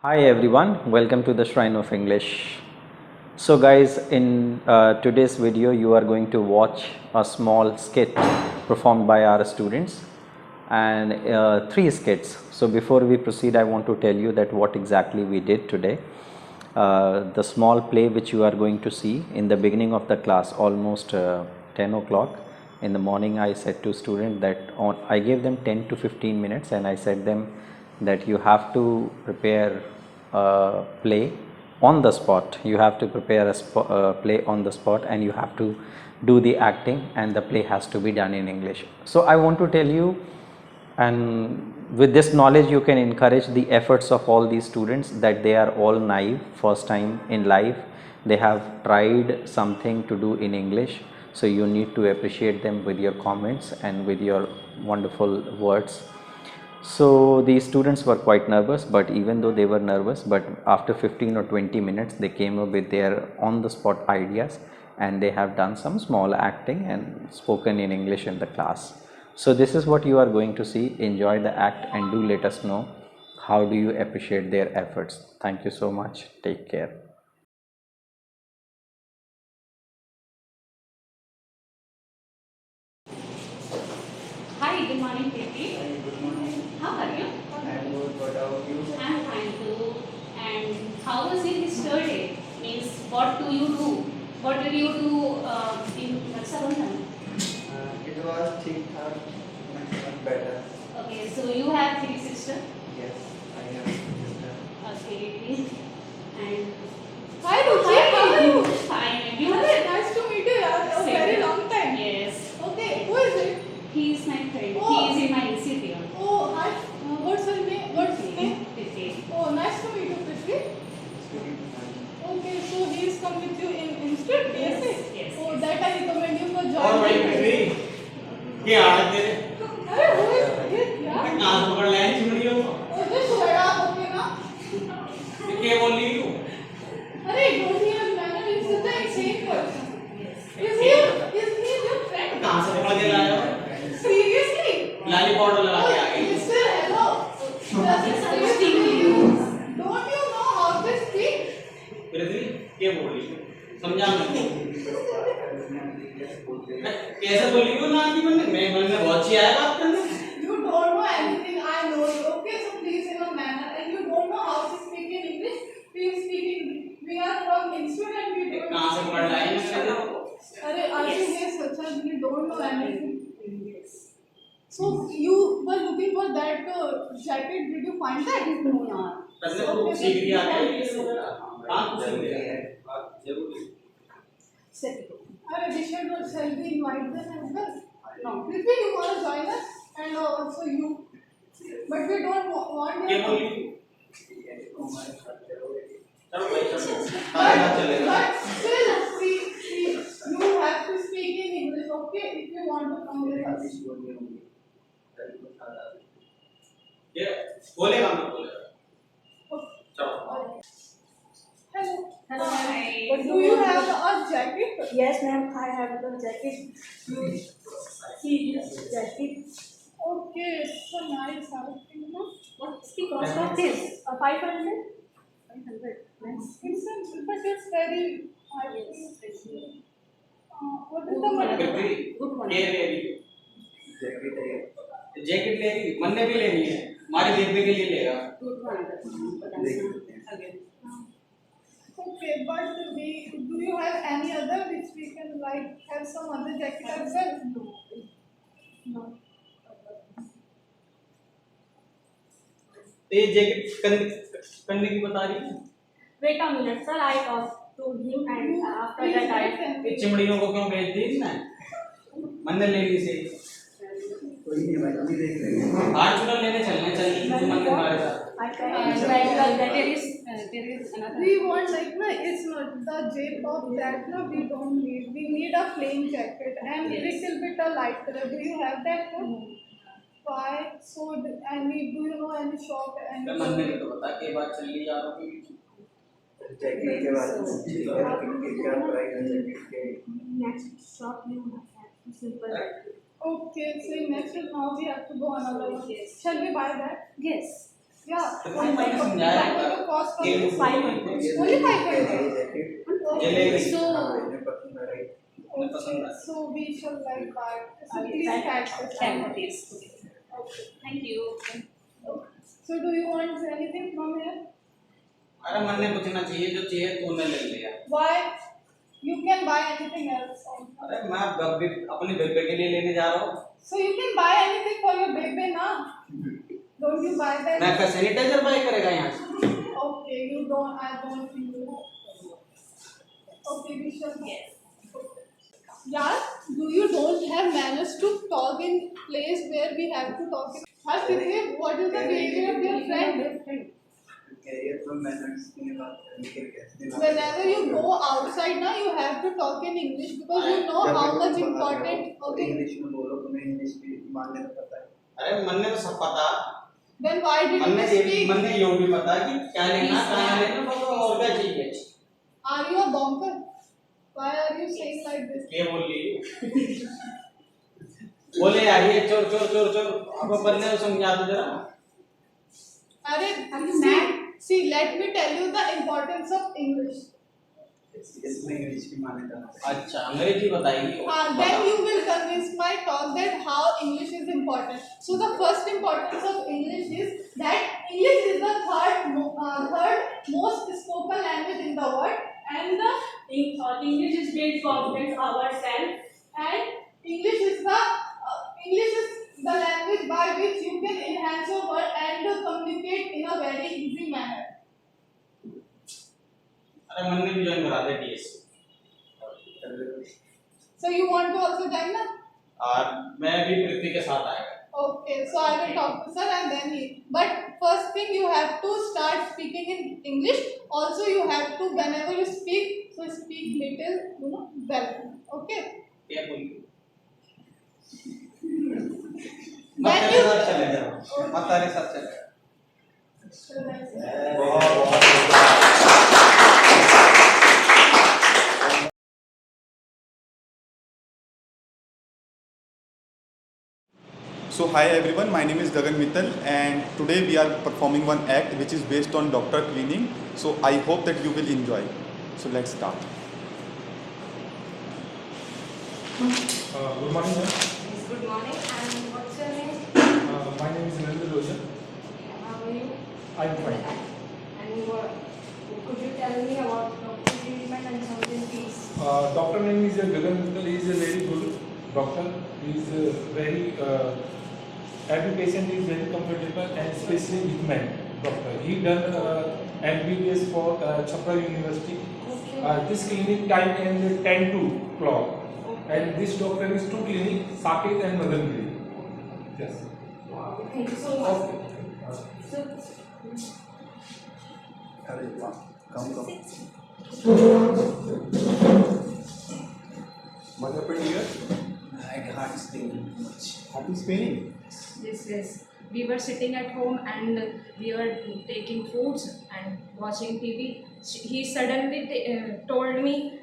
Hi everyone, welcome to the Shrine of English. So guys, in today's video you are going to watch a small skit performed by our students and three skits. So before we proceed, I want to tell you that what exactly we did today. The small play which you are going to see in the beginning of the class, almost 10 o'clock in the morning, I said to students that I gave them 10 to 15 minutes and I said them that you have to prepare a play on the spot. You have to prepare a play on the spot and you have to do the acting, and the play has to be done in English. So I want to tell you, and with this knowledge you can encourage the efforts of all these students, that they are all naive, first time in life they have tried something to do in English. So you need to appreciate them with your comments and with your wonderful words. So the students were quite nervous, but even though they were nervous, but after 15 or 20 minutes they came up with their on the spot ideas, and they have done some small acting and spoken in English in the class. So this is what you are going to see. Enjoy the act and do let us know how do you appreciate their efforts. Thank you so much. Take care. Hi, good morning, Preeti. Hi, good morning. How are you? I'm good. What about you? I'm fine too. And how was it yesterday? Means, what do you do? What did you do in Raksha Bandhan? It was ठीक ठाक, much better. Okay, so you have three sisters. Yes, I have a sister. Okay. And Hi Ruchi, how are you? fine. And you? Hey, nice to meet you. A Same. very long time. Yes. Okay, who is it? He is my friend. Oh. He is in my institute. Oh, hi. What's her name? What's his name? Preeti. Oh, nice to meet you, Prithvi. Speaking French. Okay, so he is come with you in Institute, Yes, yes? yes, Oh, yes. that I recommend you for और joining. भाई पृथ्वी क्या हाल है तेरे अरे who is it? Yeah. कहाँ से पकड़ लाया चिमड़ियों को Oh, just shut up, okay ना? क्या बोल रही हूँ अरे don't even manner. He's such an insane person. Is he your friend? कहाँ से पकड़ के लाया हो Seriously? लाली पाउडर लगा के आ Oh, गई Mr. Hello. Don't you know how to speak? पृथ्वी क्या बोल रही हूँ समझा मैं कैसे बोल रही हूँ ना कि मैंने बहुत अच्छी आया बात करने You don't know anything. I know you. Okay, so please in a manner. And you don't know how to speak in English. Please speak in. We are from institute and we don't. कहाँ से पकड़ लाया मैंने अरे अर्जुन ये सच्चा you don't know anything. So you were looking for that jacket. Did you find that? No, yaar. पहले तो सीख लिया कहाँ कुछ सीख लिया जरूरी अरे Disha, shall we invite them as well? No. Prithvi, you want to join us? And also you. But we don't want क्या your. बोल रही हूँ चलो भाई चलो But, तारे हाथ चलेगा but still, see, you have to speak in English, okay? If you want to come with us. ये बोलेगा मैं बोलेगा चलो Hello. Hello, hi. But do you have a jacket? Yes, ma'am. I have the jacket. See this jacket. Okay, it's a nice outfit, no? What's the cost of this? 500. 500. Nice. But it's very. I feel. What is the money? Prithvi Good one. ये ले रही jacket ले रही मन ने भी लेनी है हमारे देखने के लिए लेगा Good one. Again. Okay, but do you have any other which we can like have some other jacket as well? No. तो ये जैकेट करने की बता रही है Wait a minute, sir. I talked to him and after that I. चिमड़ियों को क्यों भेज दी इसने मन ने लेनी से कोई नहीं भाई अभी देख लेंगे हार चुनर लेने चलने चाहिए मन ने हमारे साथ I can. There is another. We want like no, it's not the J-pop that no, we don't need. We need a plain jacket and little bit a light color. Do you have that? No? Why? So any? Do you know any shop? तो Any? मन ने तो बता के बात चल रही यारों की जैकेट के बाद क्या प्राइस है जैकेट के Next shop you have simple. Okay, so next is now we have to go another one. Shall we buy that? Yes. Yeah. तो कोई मैंने समझाया What will the cost from this? 500. Only 500. Jacket jalebi. So, इन्हें पसंद आ रही उन्हें पसंद आ So we should like buy. So okay, please pack this. thank you. Okay. Thank you. So do you want anything from here? अरे मन ने पूछना चाहिए जो चाहिए तूने ले लिया। Why? You can buy anything else. अरे मैं अपने बेबे के लिए लेने जा रहा हूँ। So you can buy anything for your baby now. Don't you buy that? मैं क्या सैनिटाइजर बाय करेगा यहाँ से? Okay, you don't. I don't think you. Okay, we should. Yes. Yeah, do you don't have manners to talk in place where we have to talk in? Have behave. What is the behavior of your friend? Career पर manners की बात करने के कैसे Whenever you go outside now, you have to talk in English because you know how much important. Okay. English में बोलो तुम्हें English भी मानने का पता है अरे मन ने तो सब पता। Then why did मन ने you speak? मन ने यो भी पता कि क्या लेना कहाँ लेना और क्या चाहिए। Are you a bonker? Why are you saying like this? ये बोल ली बोले यार ये चोर चोर चोर चोर अब बंदे को समझा दो जरा। Are you mad? See, let me tell you the importance of English. इसमें इंग्लिश की मान्यता अच्छा अंग्रेजी बताएगी। Then you will convince my talk that how English is important. So the first importance of English is that English is the third most spoken language in the world, and the English is built confidence ourselves. and English is the language by which you can enhance your word and communicate in a very easy manner. अरे मन ने भी join करा दे TS. So you want to also join na? और मैं भी पृथ्वी के साथ आएगा। Okay, so I will talk to sir and then he. But first thing you have to start speaking in English. Also you have to whenever you speak, so speak little, well. Okay. क्या बोली? When मत you. तेरे साथ चले जाओ। मत तेरे साथ चले जाओ। So that's it. So hi everyone, my name is Gagan Mittal and today we are performing one act which is based on doctor cleaning. So I hope that you will enjoy. So let's start. Good morning, ma'am. Yes, good morning. And what's your name? My name is Narendra Rojan. How are you? I'm fine. And could you tell me about doctor treatment and something, please? Doctor name is Gagan Mittal. He is a very good doctor. He is very every patient is very comfortable and especially with men. Doctor. He done MBBS for Chhapra University. Okay. This clinic time is 10 to o'clock. And this doctor is two clinic, Saket and Madangiri. Yes. Thank you so much. Okay. So, अरे वाह कम What happened here? I can't speak much. Heart is paining. yes. We were sitting at home and we were taking foods and watching TV. He suddenly told me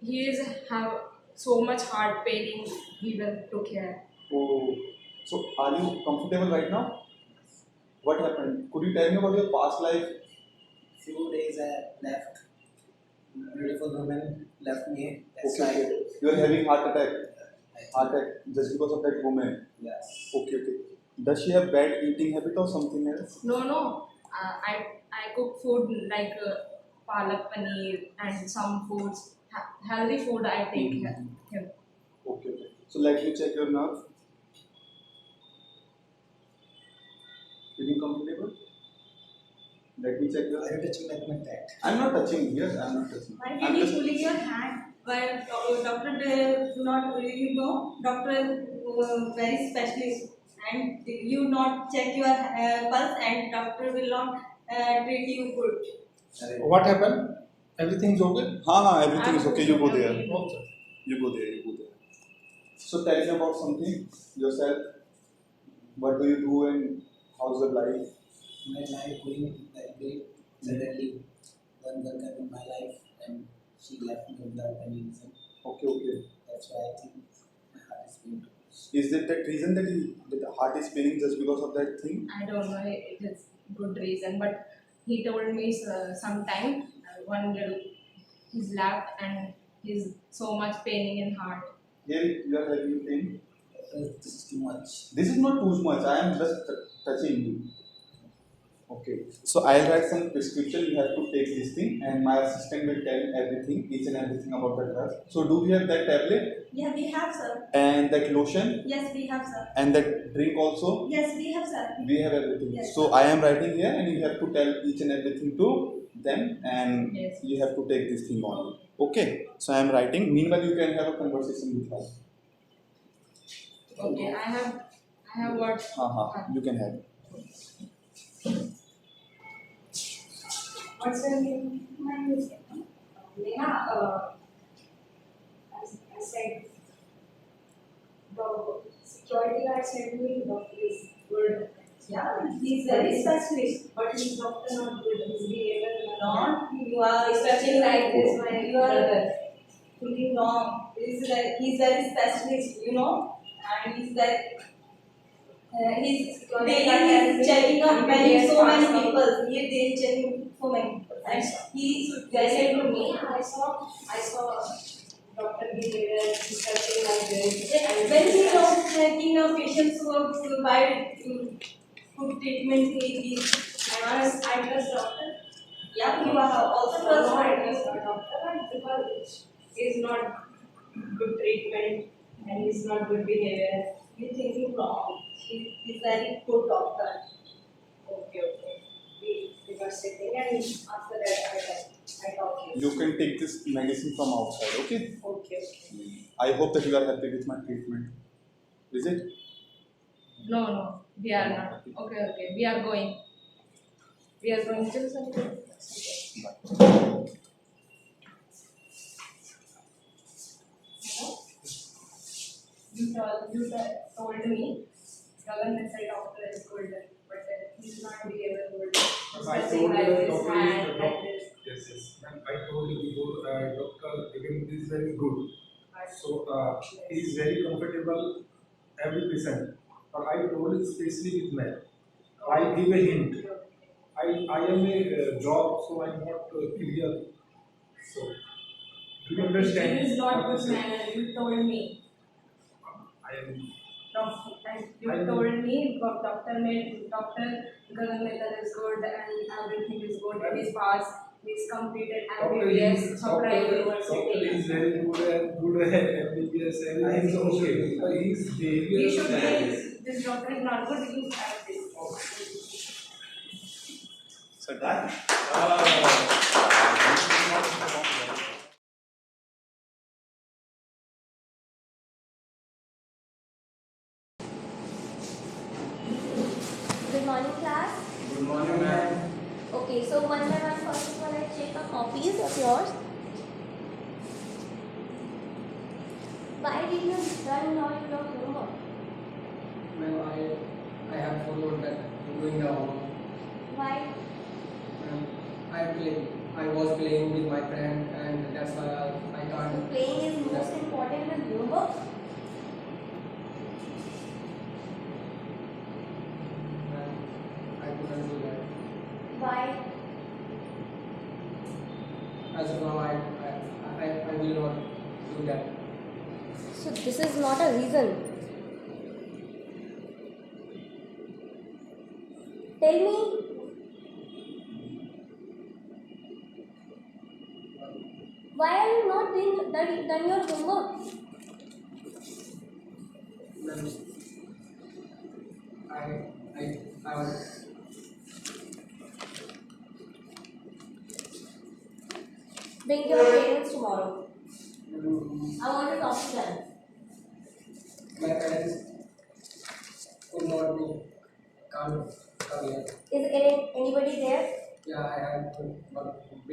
he is have so much heart paining. We will took care. Oh, so are you comfortable right now? What happened? Could you tell me about your past life? Few days I left. Beautiful woman left me. That's Okay, why. okay. You are having heart attack. Heart attack just because of that woman. Yes. Okay, okay. Does she have bad eating habit or something else? No. I cook food like palak paneer and some foods, healthy food. I take him. Okay, okay. So let me check your nerve. Feeling comfortable? Let me check your. Are you touching like that? I'm not touching. Yes, I'm not touching. Why I'm did you just. pulling your hand? Why doctor do not doctor very specialist and you not check your pulse and doctor will not treat you good. What happened? Everything is okay? Everything is okay. You go there. Okay. You go there. You go there. So tell me about something yourself. What do you do and how's your life? My life going like great. Suddenly, one girl came in my life and she left me without any reason. Okay, okay. That's why I think my heart is going to. Is it that reason that the heart is paining just because of that thing? I don't know. It is good reason, but he told me sometime one little his left and he's so much paining in heart. Here you are having pain. This is too much. This is not too much. I am just touching you. Okay. So I'll write some prescription. You have to take this thing, and my assistant will tell everything, each and everything about the drug. So do we have that tablet Yeah, we have, sir. and that lotion Yes, we have, sir. and that drink also? Yes, we have, sir. We have everything. Yes. So I am writing here, and you have to tell each and everything to them, and Yes. you have to take this thing on. Okay. So I am writing. Meanwhile, you can have a conversation with her. Okay, I have what? You can have. What's your name? My name is Neha. I said the security guard said me doctor is good. Yeah, he's very specialist, but his doctor not good. His behavior not. You are Especially like this, my you are brother. thinking wrong. He's very specialist, you know, and he's like he's daily he's checking up so many people. He is checking so many people, and he's They said very to me, I saw doctor behavior discussing like this. And when he was checking a patients who are provided good treatment, he I trust doctor. yeah, you are also No, I trust trust our doctor, but because he's not good treatment and he's not good behavior. you thinking wrong. He's very good doctor. Okay. We were sitting and after that I talked to You can take this medicine from outside. Okay. Okay. I hope that you are happy with my treatment. Is it? No, we are not. Okay. We are going. We are going to something. You told me Gagan said doctor is good, but he's not behaving good. I Discussing told like you this doctor hand, is like this. yes. And I told you before, Doctor Gagan is very good. So he is very comfortable every patient. But I told especially with men. I give a hint. I am a job, so I'm not clear. So do you understand? He is not what I good say? manner. You told me. I am. You told me Doctor Gagan Mehta is good and everything is good. He is passed. He is completed MBBS Chopra Doctor University. is very good at MBBS. Everything is okay. But his behavior He is should bad. be. This doctor is not good. You have this. So done. Good morning, class. Good morning, ma'am. Okay, so one by one, first of all, I check the copies of yours. Why did you done all your homework? Ma'am, I have followed that doing the homework. Why? Ma'am, I was playing with my friend and that's why I So can't. playing is most important than homework. Ma'am, I couldn't do that. Why? As of now, I will not do that. So this is not a reason. Tell me. Why are you not done your homework? Ma'am, I was. Bring your parents tomorrow. Ma'am, I want to talk to them. my parents could not be come here. Is anybody there? Yeah, I have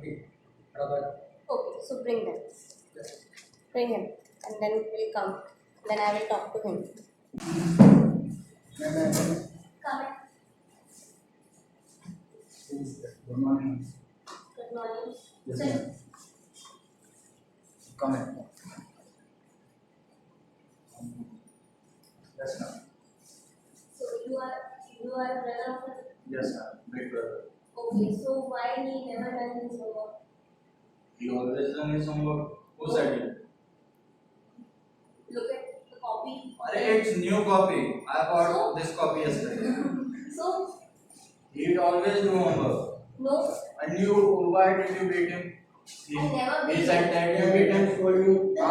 big brother. Okay, so bring them. Yes. Bring him. And then we'll come. Then I will talk to him. Ma'am, Come in. good morning. Good morning. Yes, Sit. ma'am. Come in. Yes, ma'am. So you are a brother of the. Yes, ma'am. big brother. Okay, so why he never done his homework? He always done his homework. Who said it? Look at the copy. It's new copy. I bought this copy yesterday. So, He always do homework. no, And you, why did you beat him? He, I never he beat said him. that you beat him. I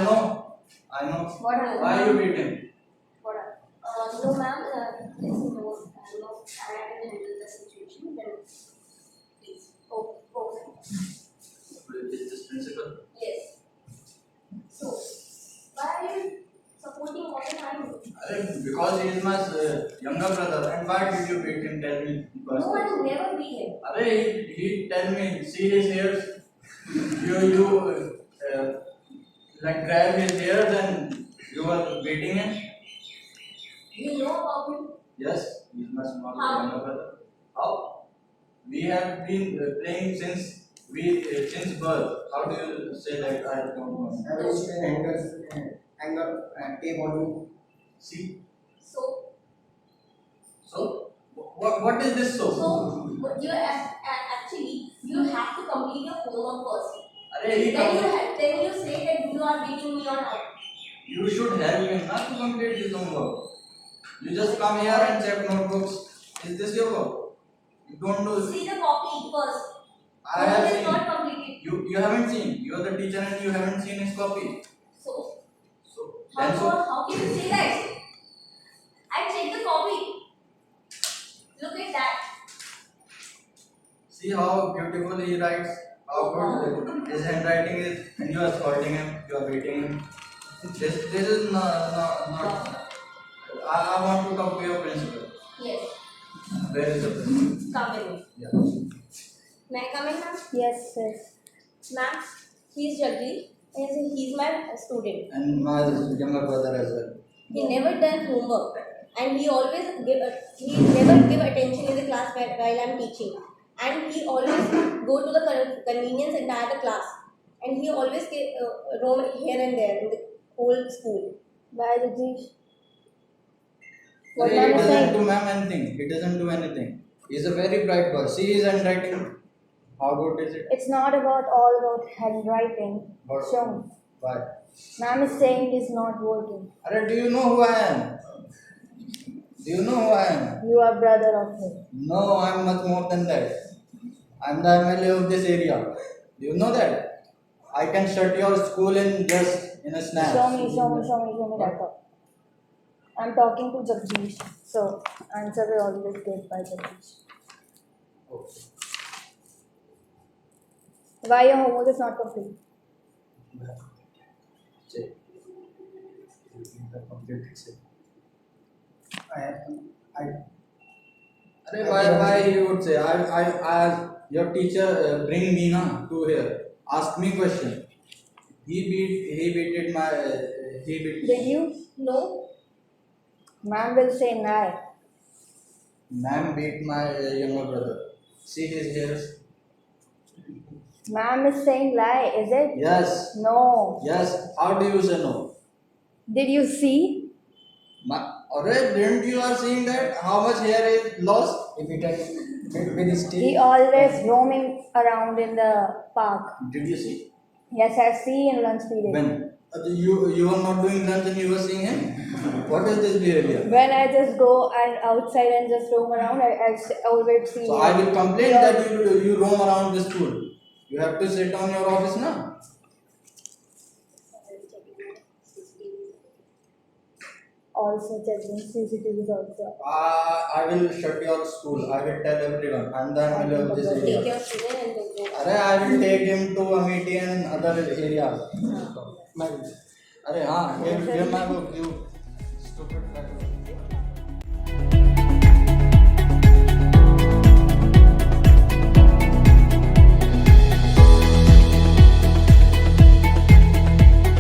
know. I know. What happened? Why you beat him? What happened? No, ma'am, listen, no, I can handle the situation. Then, please. Oh, okay. Is this principal? Yes. So, why are you supporting all the time? Because he is my younger brother. And why did you beat him? Tell me. No, I never beat him. He tell me, see his hairs. You like grab his hairs and you are beating him. You know about him? Yes, he is my small How? younger brother. How? We have been playing since birth. How do you say that? I don't know. I will say anger and tape on you. See. So, What is this so? but you actually you have to complete your homework first. He Then you say that you are beating me or not. You should help him not to complete his homework. You just come here and check notebooks. Is this your work? You don't do. See the copy first. I have Homework is seen. not completed. You haven't seen. You are the teacher and you haven't seen his copy. So, Then so. how can you say that? I checked the copy. Look at that. See how beautifully he writes. How good his handwriting is, and you are scolding him. You are beating him. This is not. I want to talk to your principal. Yes. Where is the principal? Come with me. Yeah. May I come in, ma'am? Yes, yes. Ma'am, he's Jaggi. He's my student. And my younger brother as well. He never done homework, and he always never give attention in the class while I'm teaching. And he always go to the convenience entire class, and he always roam here and there in the whole school. Why did he? He doesn't do ma'am anything. He doesn't do anything. He's a very bright boy. See his handwriting. How good is it? It's not all about handwriting. But Show me. why? Ma'am is saying it's not working. Do you know who I am? Do you know who I am? You are brother of him. No, I'm much more than that. I'm the MLA of this area. Do you know that? I can shut your school in a snap. Show me that. I'm talking to Jagdish. So, answer will always get by Jagdish. Okay. Why your homework is not complete? Check. Why he would say? Your teacher bring me to here. Ask me question. He beat my. Did you? No. Ma'am will say lie. Ma'am beat my younger brother. See his hairs. Ma'am is saying lie, is it? Yes. No. Yes. How do you say no? Did you see? Alright, didn't you are seeing that how much hair is lost? If you take with his He teeth. always roaming around in the park. Did you see? Yes, I see in lunch period. When you are not doing lunch and you were seeing him? What is this behavior? When I just go and outside and just roam around, I always see So him. I will complain that you roam around the school. You have to sit on your office now. Also checking CCTVs also. I will shut your school. I will tell everyone. I'm the MLA of this Take area. your student and go. I will take him to Amity and other areas. Give my book, you stupid fellow.